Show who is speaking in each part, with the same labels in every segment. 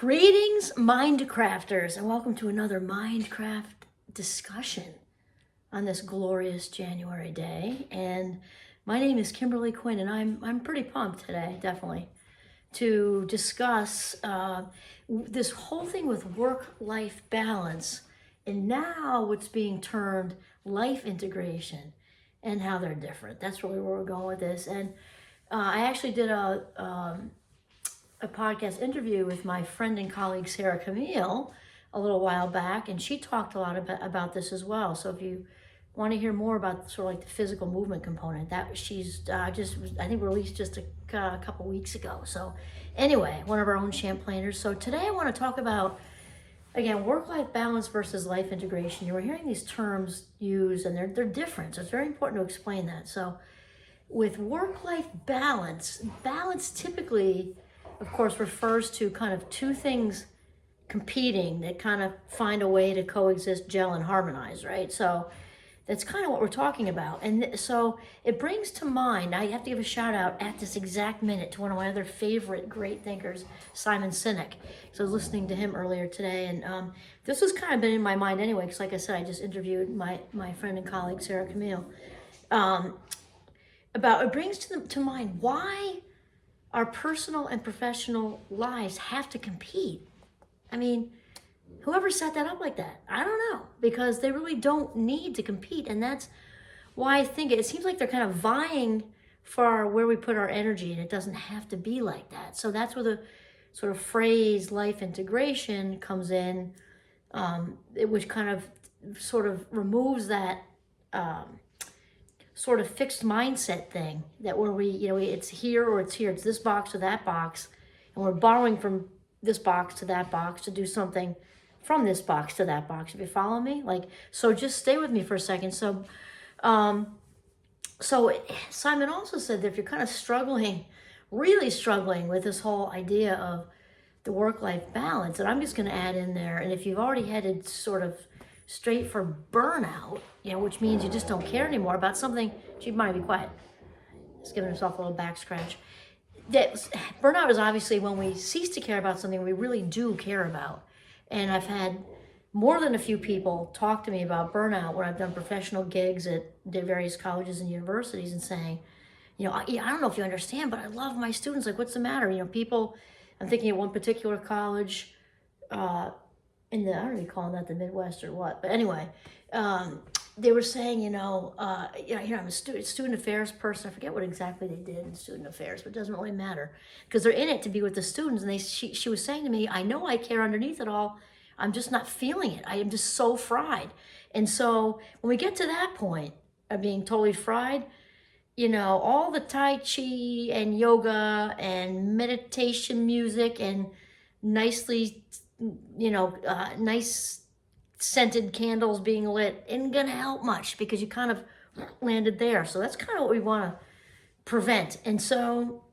Speaker 1: Greetings, Mindcrafters, and welcome to another Mindcraft discussion on this glorious January day. And my name is Kimberly Quinn, and I'm pretty pumped today, definitely, to discuss this whole thing with work-life balance, and now what's being termed life integration, and how they're different. That's really where we're going with this. And I actually did a podcast interview with my friend and colleague Sarah Camille a little while back, and she talked a lot about this as well. So if you want to hear more about sort of like the physical movement component, that she's just, I think, released just a couple weeks ago. So anyway, one of our own Champlainers. So today I want to talk about, again, work-life balance versus life integration. You were hearing these terms used, and they're different. So it's very important to explain that. So with work-life balance typically, of course, refers to kind of two things competing that kind of find a way to coexist, gel, and harmonize, right? So that's kind of what we're talking about. And so it brings to mind, I have to give a shout out at this exact minute to one of my other favorite great thinkers, Simon Sinek. So I was listening to him earlier today, and this has kind of been in my mind anyway, because like I said, I just interviewed my friend and colleague, Sarah Camille, it brings to mind why our personal and professional lives have to compete. I mean, whoever set that up like that, I don't know, because they really don't need to compete. And that's why I think it seems like they're kind of vying for where we put our energy, and it doesn't have to be like that. So that's where the sort of phrase life integration comes in, which kind of sort of removes that sort of fixed mindset thing, that where it's here or it's here, it's this box or that box, and we're borrowing from this box to that box to do something from this box to that box. If you follow me, so just stay with me for a second. So Simon also said that if you're kind of really struggling with this whole idea of the work-life balance, and I'm just going to add in there, and if you've already headed sort of straight for burnout, which means you just don't care anymore about something. She might be quiet. Just giving herself a little back scratch. Burnout is obviously when we cease to care about something we really do care about. And I've had more than a few people talk to me about burnout when I've done professional gigs at the various colleges and universities, and saying, I don't know if you understand, but I love my students. Like, what's the matter? People, I'm thinking of one particular college, I don't know if you call that the Midwest or what, but anyway, they were saying, I'm a student affairs person. I forget what exactly they did in student affairs, but it doesn't really matter, because they're in it to be with the students. And she was saying to me, I know I care underneath it all. I'm just not feeling it. I am just so fried. And so when we get to that point of being totally fried, all the Tai Chi and yoga and meditation music and nice scented candles being lit isn't gonna help much, because you kind of landed there. So that's kind of what we want to prevent. And so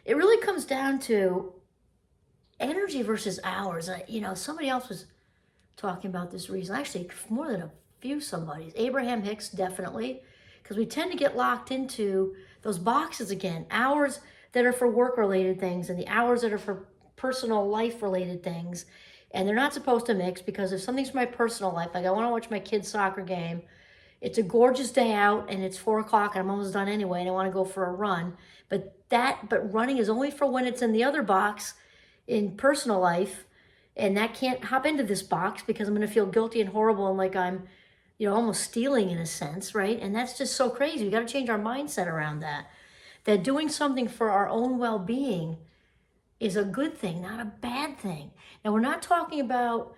Speaker 1: it really comes down to energy versus hours. Somebody else was talking about this recently, actually more than a few somebodies. Abraham Hicks, definitely, because we tend to get locked into those boxes again, hours that are for work-related things and the hours that are for personal life-related things. And they're not supposed to mix, because if something's for my personal life, like I want to watch my kid's soccer game, it's a gorgeous day out and it's 4:00 and I'm almost done anyway, and I want to go for a run. But running is only for when it's in the other box in personal life, and that can't hop into this box, because I'm going to feel guilty and horrible and like I'm, almost stealing in a sense, right? And that's just so crazy. We got to change our mindset around that. That doing something for our own well-being is a good thing, not a bad thing. Now, we're not talking about,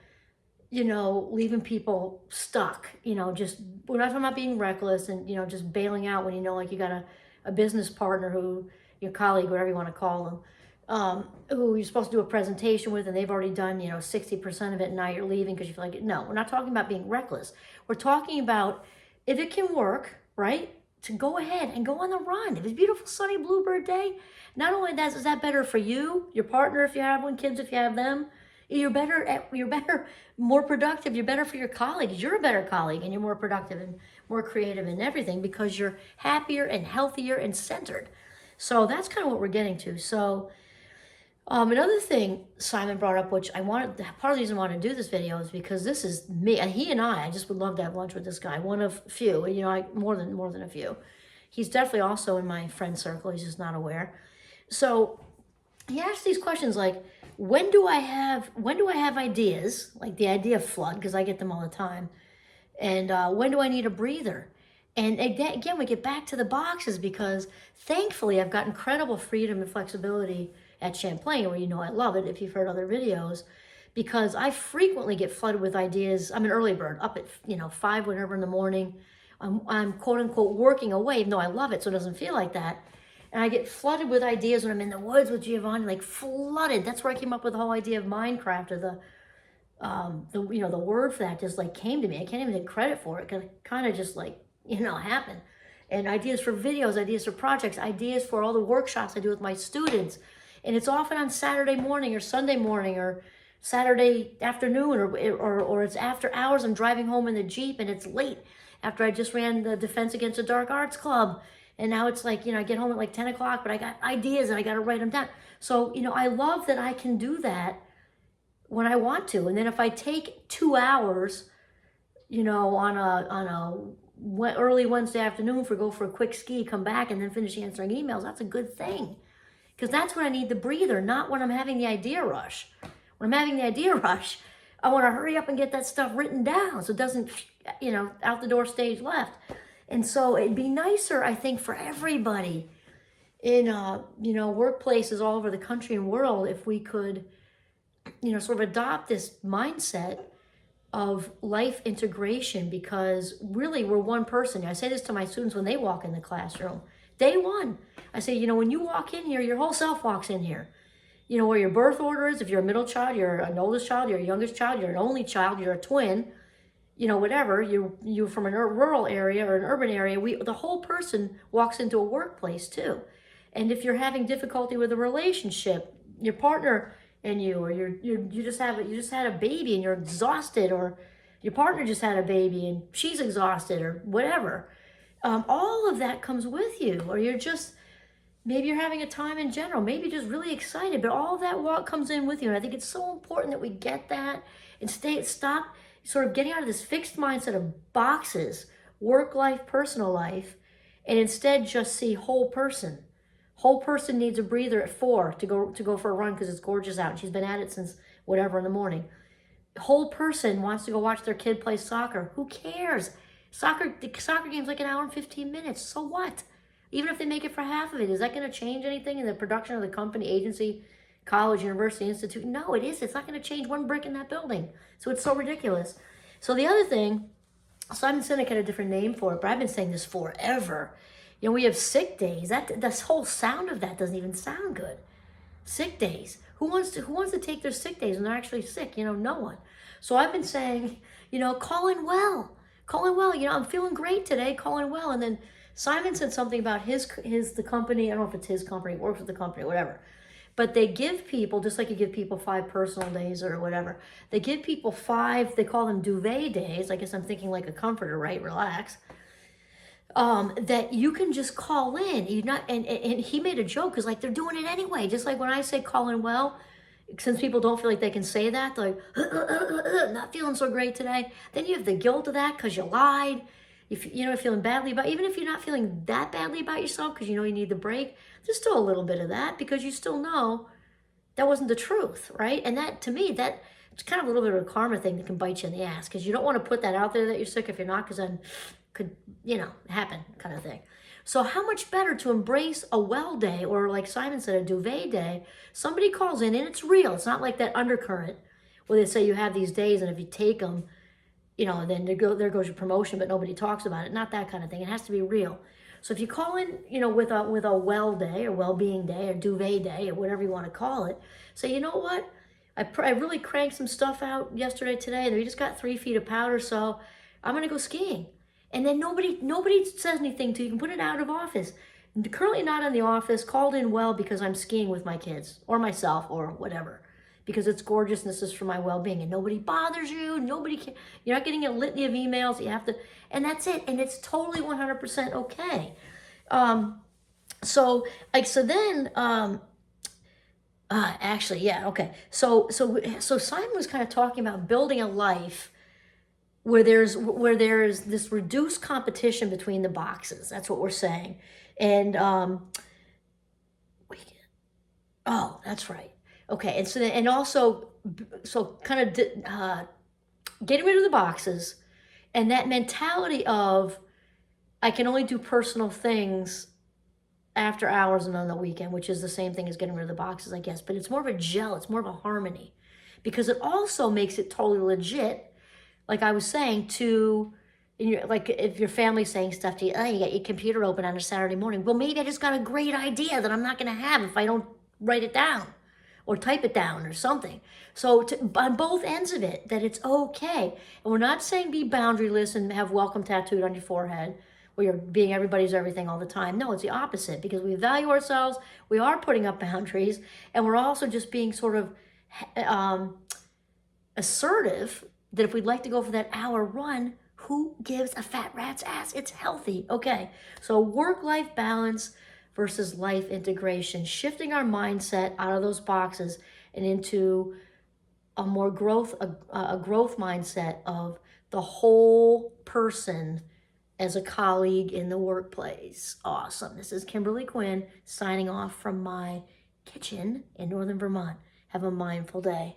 Speaker 1: leaving people stuck, we're not talking about being reckless and, just bailing out when like you got a business partner who, your colleague, whatever you want to call them, who you're supposed to do a presentation with, and they've already done, 60% of it, and now you're leaving because you feel like it. No, we're not talking about being reckless. We're talking about, if it can work, right, to go ahead and go on the run. If it's a beautiful sunny bluebird day, not only that, is that better for you, your partner if you have one, kids if you have them, you're better, more productive, you're better for your colleagues, you're a better colleague, and you're more productive and more creative in everything, because you're happier and healthier and centered. So that's kind of what we're getting to. So Another thing Simon brought up, which I wanted, part of the reason I want to do this video is because this is me, and he and I just would love to have lunch with this guy. One of few, you know, more than a few. He's definitely also in my friend circle. He's just not aware. So he asked these questions like, when do I have ideas, like the idea flood, because I get them all the time, and when do I need a breather? And again, we get back to the boxes because thankfully I've got incredible freedom and flexibility at Champlain, where you know I love it if you've heard other videos, because I frequently get flooded with ideas. I'm an early bird, up at 5, whatever in the morning. I'm quote unquote working away, even though I love it, so it doesn't feel like that. And I get flooded with ideas when I'm in the woods with Giovanni, like flooded. That's where I came up with the whole idea of Minecraft, or the word for that just like came to me. I can't even take credit for it because it kind of just like happened. And ideas for videos, ideas for projects, ideas for all the workshops I do with my students. And it's often on Saturday morning or Sunday morning or Saturday afternoon, or it's after hours. I'm driving home in the Jeep and it's late after I just ran the Defense Against the Dark Arts Club. And now it's like, I get home at like 10 o'clock, but I got ideas and I got to write them down. So, I love that I can do that when I want to. And then if I take 2 hours, on a early Wednesday afternoon go for a quick ski, come back and then finish answering emails, that's a good thing. Because that's when I need the breather, not when I'm having the idea rush. When I'm having the idea rush, I want to hurry up and get that stuff written down so it doesn't, out the door stage left. And so it'd be nicer, I think, for everybody in, workplaces all over the country and world if we could, sort of adopt this mindset of life integration, because really we're one person. I say this to my students when they walk in the classroom. Day one, I say, when you walk in here, your whole self walks in here. Where your birth order is, if you're a middle child, you're an oldest child, you're a youngest child, you're an only child, you're a twin, whatever, you're from a rural area or an urban area, the whole person walks into a workplace too. And if you're having difficulty with a relationship, your partner and you, or you just had a baby and you're exhausted, or your partner just had a baby and she's exhausted, or whatever, all of that comes with you. Or maybe you're having a time in general, maybe just really excited, but all of that comes in with you. And I think it's so important that we get that and stop sort of getting out of this fixed mindset of boxes, work life, personal life, and instead just see whole person. Whole person needs a breather at 4 to go for a run because it's gorgeous out. She's been at it since whatever in the morning. Whole person wants to go watch their kid play soccer. Who cares? The soccer game's like an hour and 15 minutes. So what? Even if they make it for half of it, is that going to change anything in the production of the company, agency, college, university, institute? No, it is. It's not going to change one brick in that building. So it's so ridiculous. So the other thing, Simon Sinek had a different name for it, but I've been saying this forever. We have sick days. The whole sound of that doesn't even sound good. Sick days. Who wants to take their sick days when they're actually sick? No one. So I've been saying, call in well. Call in well. I'm feeling great today. Call in well. And then Simon said something about the company. I don't know if it's his company, works with the company, whatever. But they give people, just like you give people 5 personal days or whatever, they give people 5, they call them duvet days. I guess I'm thinking like a comforter, right? Relax. That you can just call in. And he made a joke because like they're doing it anyway. Just like when I say call in well, since people don't feel like they can say that, they're like, not feeling so great today. Then you have the guilt of that because you lied. If you're feeling badly even if you're not feeling that badly about yourself because you need the break, there's still a little bit of that because you still know that wasn't the truth, right? And that, to me, it's kind of a little bit of a karma thing that can bite you in the ass because you don't want to put that out there that you're sick if you're not, because then could, happen kind of thing. So how much better to embrace a well day, or like Simon said, a duvet day. Somebody calls in and it's real. It's not like that undercurrent where they say you have these days and if you take them, then there goes your promotion, but nobody talks about it. Not that kind of thing. It has to be real. So if you call in, with a well day or well-being day or duvet day or whatever you want to call it, say, you know what? I really cranked some stuff out yesterday, today, and we just got 3 feet of powder, so I'm going to go skiing. And then nobody says anything to you. You can put it out of office. Currently not in the office, called in well because I'm skiing with my kids or myself or whatever. Because it's gorgeous and this is for my well-being, and nobody bothers you. You're not getting a litany of emails. You have to, and that's it. And it's totally 100% okay. So then Actually, yeah, okay. So Simon was kind of talking about building a life where there's this reduced competition between the boxes. That's what we're saying. And we, oh, that's right. Okay, and so and also so kind of getting rid of the boxes and that mentality of I can only do personal things after hours and on the weekend, which is the same thing as getting rid of the boxes, I guess. But it's more of a gel. It's more of a harmony, because it also makes it totally legit. Like I was saying, like if your family's saying stuff to you, oh, you got your computer open on a Saturday morning. Well, maybe I just got a great idea that I'm not going to have if I don't write it down or type it down or something. So on both ends of it, that it's okay. And we're not saying be boundaryless and have welcome tattooed on your forehead where you're being everybody's everything all the time. No, it's the opposite, because we value ourselves. We are putting up boundaries, and we're also just being sort of assertive that if we'd like to go for that hour run, who gives a fat rat's ass? It's healthy. Okay, so work-life balance versus life integration, shifting our mindset out of those boxes and into a more a growth mindset of the whole person as a colleague in the workplace. Awesome. This is Kimberly Quinn signing off from my kitchen in Northern Vermont. Have a mindful day.